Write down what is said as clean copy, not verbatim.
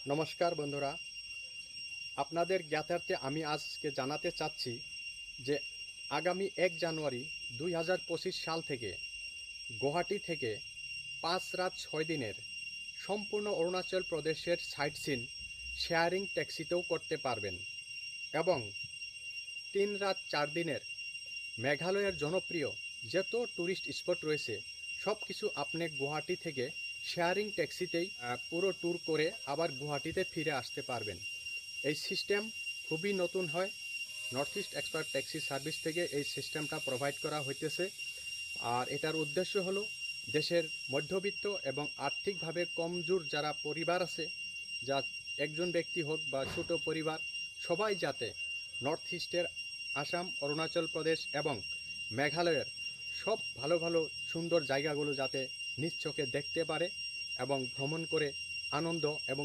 নমস্কার বন্ধুরা, আপনাদের জ্ঞাতার্থে আমি আজকে জানাতে চাচ্ছি যে আগামী 1 জানুয়ারি 2025 সাল থেকে গুয়াহাটি থেকে 5 রাত 6 দিনের সম্পূর্ণ অরুণাচল প্রদেশের সাইট সিন শেয়ারিং ট্যাক্সিতেও করতে পারবেন এবং 3 রাত 4 দিনের মেঘালয়ের জনপ্রিয় যত ট্যুরিস্ট স্পট রয়েছে সব কিছু আপনি গুয়াহাটি থেকে শেয়ারিং ট্যাক্সিতেই পুরো ট্যুর করে আবার গুয়াহাটিতে ফিরে আসতে পারবেন। এই সিস্টেম খুবই নতুন হয়। North east expert taxi service থেকে এই সিস্টেমটা প্রোভাইড করা হইতেছে। আর এটার উদ্দেশ্য হলো দেশের মধ্যবিত্ত এবং আর্থিকভাবে কমজোর যারা পরিবার আছে, যা একজন ব্যক্তি হোক বা ছোট পরিবার, সবাই যাতে নর্থ ইস্টের আসাম, অরুণাচল প্রদেশ এবং মেঘালয়ের সব ভালো ভালো সুন্দর জায়গাগুলো যাতে নিজ চোখে দেখতে পারে এবং ভ্রমণ করে আনন্দ এবং